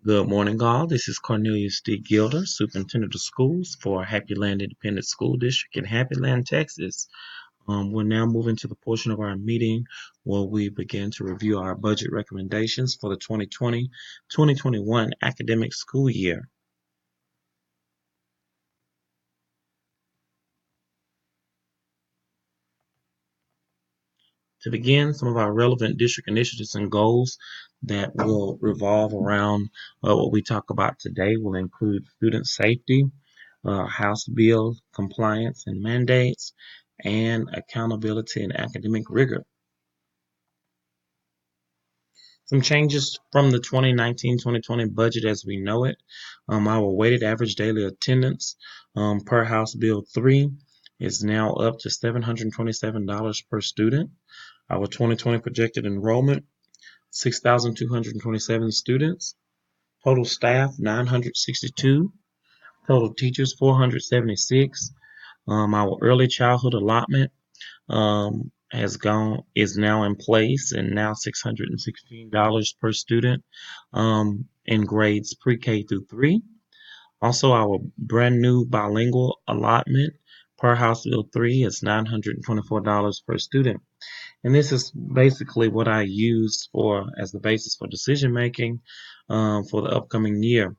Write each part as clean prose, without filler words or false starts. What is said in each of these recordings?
Good morning, all. This is Cornelius D. Gilder, Superintendent of Schools for Happyland Independent School District in Happyland, Texas. We're now moving to the portion of our meeting where we begin to review our budget recommendations for the 2020-2021 academic school year. To begin, some of our relevant district initiatives and goals that will revolve around what we talk about today will include student safety, House bill compliance and mandates, and accountability and academic rigor. Some changes from the 2019-2020 budget as we know it. Our weighted average daily attendance per House Bill 3 is now up to $727 per student. Our 2020 projected enrollment, 6,227 students. Total staff, 962. Total teachers, 476. Our early childhood allotment is now in place and now $616 per student in grades pre-K through 3. Also, our brand new bilingual allotment per House Bill 3 is $924 per student. And this is basically what I use for as the basis for decision making for the upcoming year.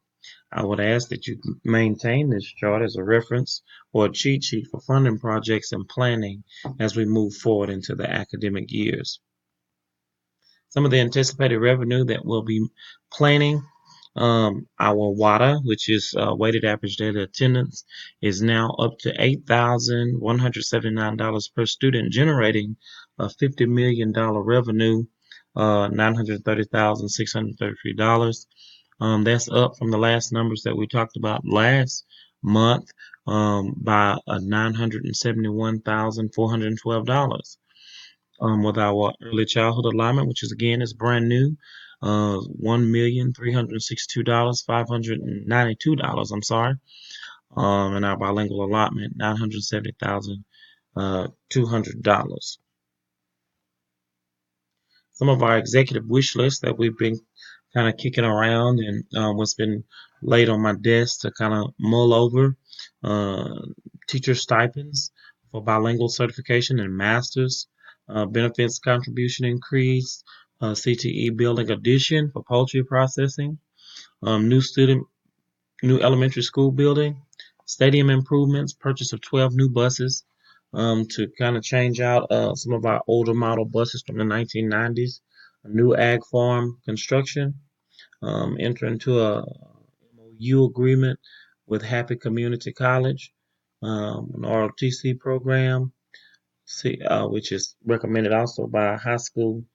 I would ask that you maintain this chart as a reference or a cheat sheet for funding projects and planning as we move forward into the academic years. Some of the anticipated revenue that we'll be planning, our WADA, which is weighted average daily attendance, is now up to $8,179 per student, generating a $50 million revenue, $930,633. That's up from the last numbers that we talked about last month by $971,412. With our early childhood alignment, which is again is brand new, $1,362,592. I'm sorry, and our bilingual allotment $970,200. Some of our executive wish lists that we've been kind of kicking around and what's been laid on my desk to kind of mull over. Uh, Teacher stipends for bilingual certification and masters, benefits contribution increase, CTE building addition for poultry processing, new new elementary school building, stadium improvements, purchase of 12 new buses to kind of change out some of our older model buses from the 1990s, a new ag farm construction, enter into a MOU agreement with Happy Community College, an ROTC program, which is recommended also by high school,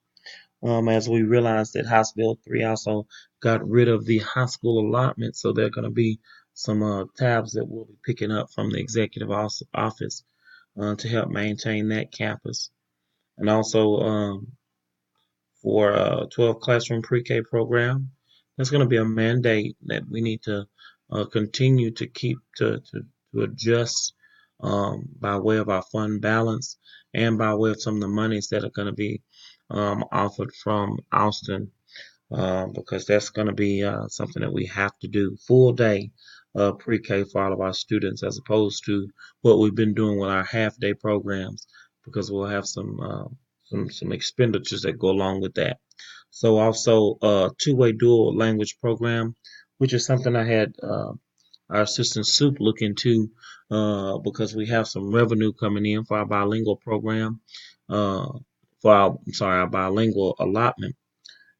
as we realized that House Bill 3 also got rid of the high school allotment, so there are going to be some tabs that we'll be picking up from the executive office to help maintain that campus. And also for 12 classroom pre-K program, there's going to be a mandate that we need to continue to keep to adjust by way of our fund balance and by way of some of the monies that are going to be offered from Austin, because that's going to be something that we have to do full day pre-K for all of our students, as opposed to what we've been doing with our half-day programs, because we'll have some expenditures that go along with that. So also two-way dual language program, which is something I had our assistant soup look into because we have some revenue coming in for our bilingual program, uh, our bilingual allotment.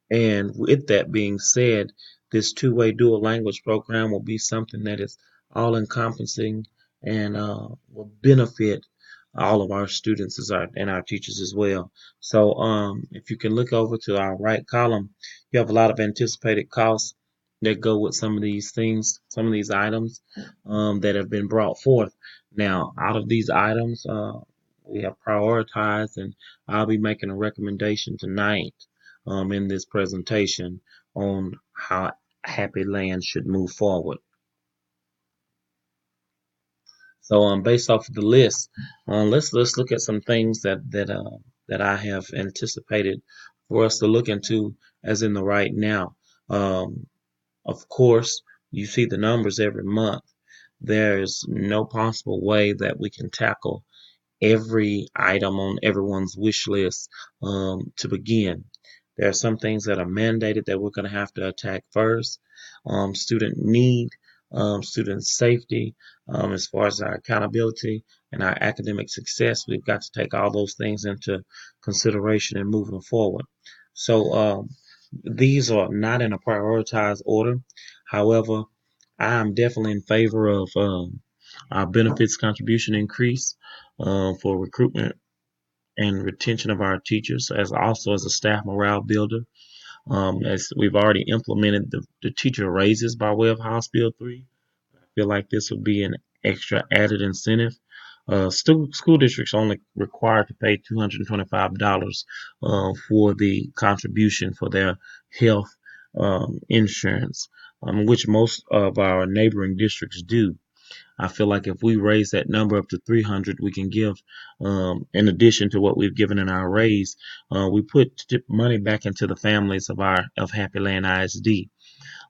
And with that being said, this two-way dual language program will be something that is all encompassing and will benefit all of our students and our teachers as well. So if you can look over to our right column, you have a lot of anticipated costs that go with some of these things, some of these items that have been brought forth. Now, out of these items, we have prioritized, and I'll be making a recommendation tonight in this presentation on how Happy Land should move forward. So, based off of the list, let's look at some things that I have anticipated for us to look into as in the right now. Um, Of course, you see the numbers every month. There's no possible way that we can tackle every item on everyone's wish list to begin. There are some things that are mandated that we're going to have to attack first. Student need, student safety, as far as our accountability and our academic success, we've got to take all those things into consideration and moving forward. So these are not in a prioritized order. However, I am definitely in favor of our benefits contribution increase for recruitment and retention of our teachers, as also as a staff morale builder. As we've already implemented the teacher raises by way of House Bill 3, I feel like this would be an extra added incentive. School districts only required to pay $225 for the contribution for their health insurance, which most of our neighboring districts do. I feel like if we raise that number up to 300, we can give, in addition to what we've given in our raise, we put money back into the families of Happyland ISD.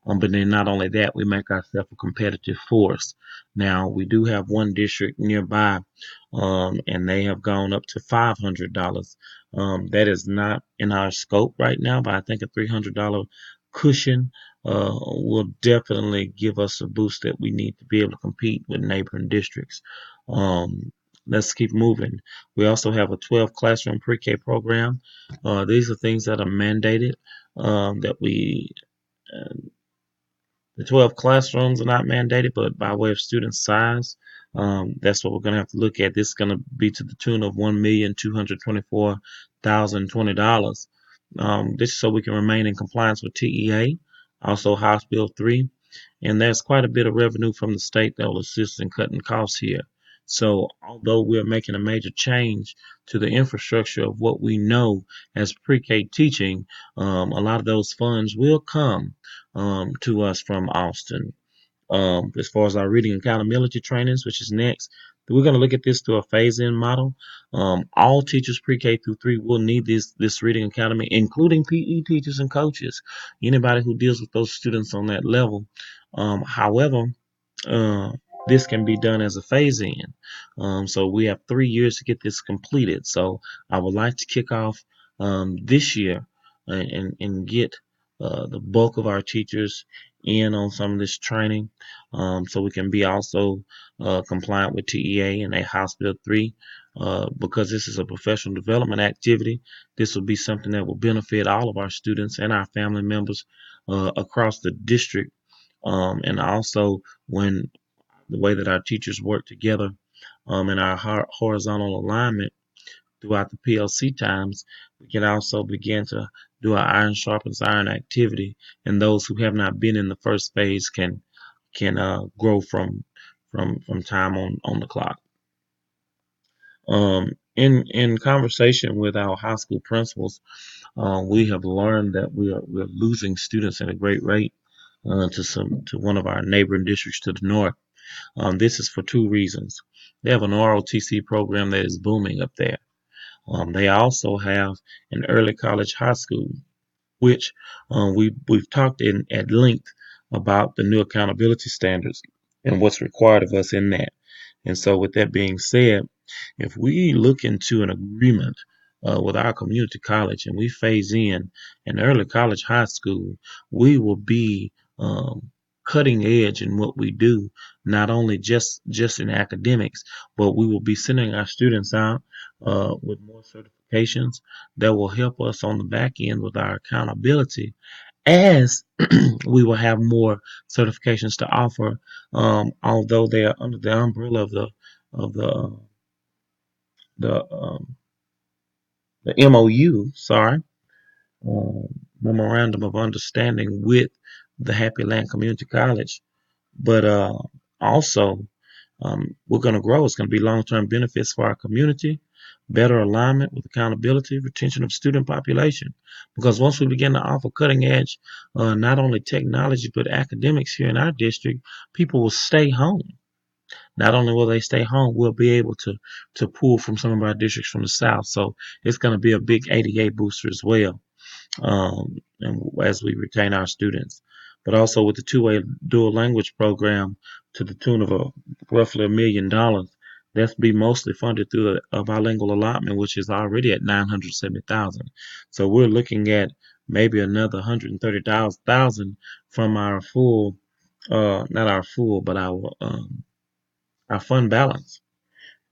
But then not only that, we make ourselves a competitive force. Now we do have one district nearby, and they have gone up to $500. That is not in our scope right now, but I think a $300 cushion will definitely give us a boost that we need to be able to compete with neighboring districts. Um, let's keep moving. We also have a 12 classroom pre-K program. These are things that are mandated that we uh, the 12 classrooms are not mandated, but by way of student size, that's what we're going to have to look at. This is going to be to the tune of $1,224,020. This is so we can remain in compliance with TEA, also House Bill 3, and there's quite a bit of revenue from the state that will assist in cutting costs here. So, although we're making a major change to the infrastructure of what we know as pre-K teaching, a lot of those funds will come to us from Austin. As far as our reading accountability trainings, which is next, we're going to look at this through a phase-in model. All teachers pre-K through 3 will need this reading academy, including PE teachers and coaches, anybody who deals with those students on that level. However, uh, this can be done as a phase in. So we have 3 years to get this completed. So I would like to kick off this year and get the bulk of our teachers in on some of this training so we can be also compliant with TEA and a House Bill 3. Because this is a professional development activity, this will be something that will benefit all of our students and our family members across the district. And also, when the way that our teachers work together in our horizontal alignment throughout the PLC times, we can also begin to do our iron sharpens iron activity, and those who have not been in the first phase can grow from time on the clock. In conversation with our high school principals, we have learned that we're losing students at a great rate to one of our neighboring districts to the north. This is for two reasons. They have an ROTC program that is booming up there. They also have an early college high school, which we've talked at length about the new accountability standards and what's required of us in that. And so, with that being said, if we look into an agreement with our community college and we phase in an early college high school, we will be cutting edge in what we do, not only just in academics, but we will be sending our students out with more certifications that will help us on the back end with our accountability as we will have more certifications to offer, although they are under the umbrella of the the MOU, sorry, um, memorandum of understanding with the Happyland Community College. But also, we're going to grow. It's going to be long-term benefits for our community, better alignment with accountability, retention of student population. Because once we begin to offer cutting edge, not only technology but academics here in our district, people will stay home. Not only will they stay home, we'll be able to pull from some of our districts from the south. So it's going to be a big ADA booster as well, and as we retain our students. but also with the two-way dual language program to the tune of roughly $1 million. That's be mostly funded through a bilingual allotment, which is already at 970,000. So we're looking at maybe another 130,000 from our full, not our full, but our fund balance.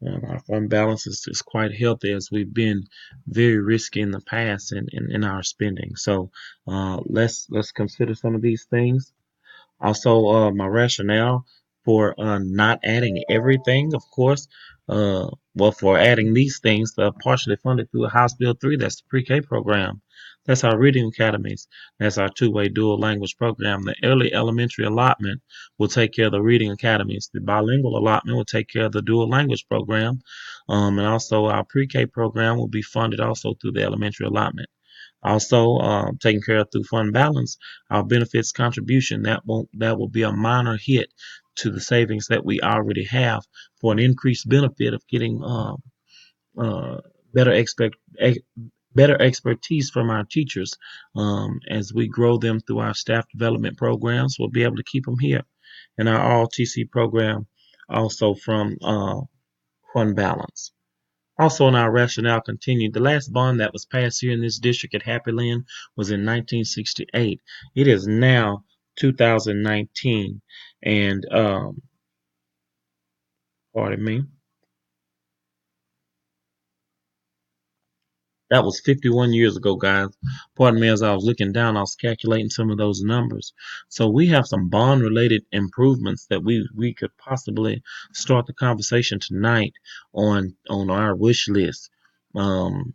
Our fund balance is quite healthy as we've been very risky in the past in our spending. So let's consider some of these things. Also, my rationale for not adding everything, of course, well, for adding these things, partially funded through House Bill 3, that's the pre-K program. That's our reading academies. That's our two-way dual language program. The early elementary allotment will take care of the reading academies. The bilingual allotment will take care of the dual language program. And also our pre-K program will be funded also through the elementary allotment. Also, taken care of through fund balance, our benefits contribution that will be a minor hit to the savings that we already have for an increased benefit of getting uh, better expect better expertise from our teachers. As we grow them through our staff development programs, we'll be able to keep them here. And our all TC program also from fund balance. Also, in our rationale continued, the last bond that was passed here in this district at Happyland was in 1968. It is now 2019, and pardon me, that was 51 years ago, guys. Pardon me, as I was looking down, I was calculating some of those numbers. So we have some bond-related improvements that we could possibly start the conversation tonight on our wish list. Um,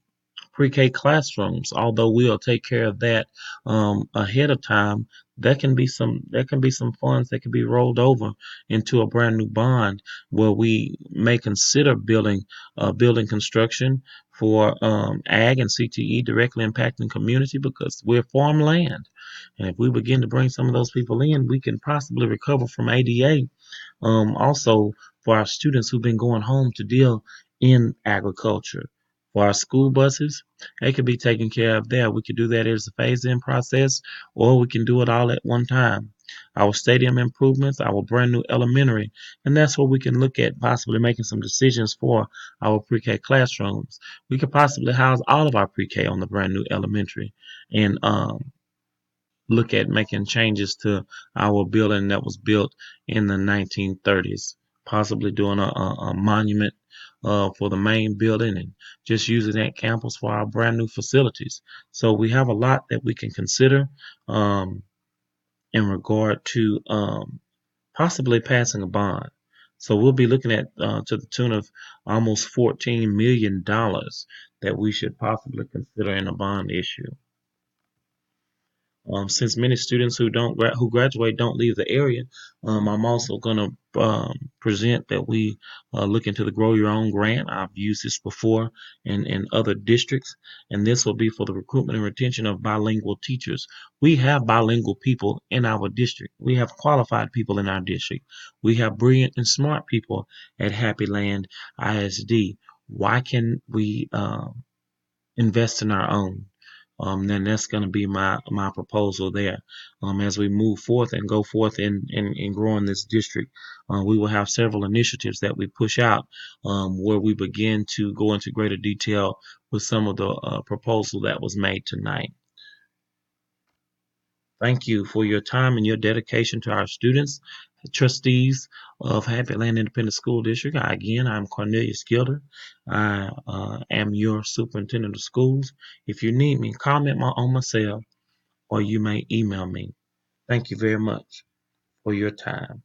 Pre-K classrooms, although we'll take care of that ahead of time, there can be some funds that can be rolled over into a brand new bond where we may consider building construction for ag and CTE directly impacting community because we're farmland. And if we begin to bring some of those people in, we can possibly recover from ADA. Also, for our students who've been going home to deal in agriculture, for our school buses, they could be taken care of there. We could do that as a phase-in process, or we can do it all at one time. Our stadium improvements, our brand new elementary, and that's where we can look at possibly making some decisions for our pre-K classrooms. We could possibly house all of our pre-K on the brand new elementary, and look at making changes to our building that was built in the 1930s, possibly doing a monument for the main building and just using that campus for our brand new facilities. So we have a lot that we can consider um, in regard to possibly passing a bond. So we'll be looking at to the tune of almost $14 million that we should possibly consider in a bond issue. Since many students who graduate don't leave the area, I'm also going to present that we look into the Grow Your Own grant. I've used this before in other districts, and this will be for the recruitment and retention of bilingual teachers. We have bilingual people in our district. We have qualified people in our district. We have brilliant and smart people at Happyland ISD. Why can we invest in our own? Then that's going to be my proposal there. As we move forth and go forth in growing this district, we will have several initiatives that we push out where we begin to go into greater detail with some of the proposal that was made tonight. Thank you for your time and your dedication to our students, trustees of Happyland Independent School District. Again, I'm Cornelius Gilder. I am your superintendent of schools. If you need me, comment on my cell or you may email me. Thank you very much for your time.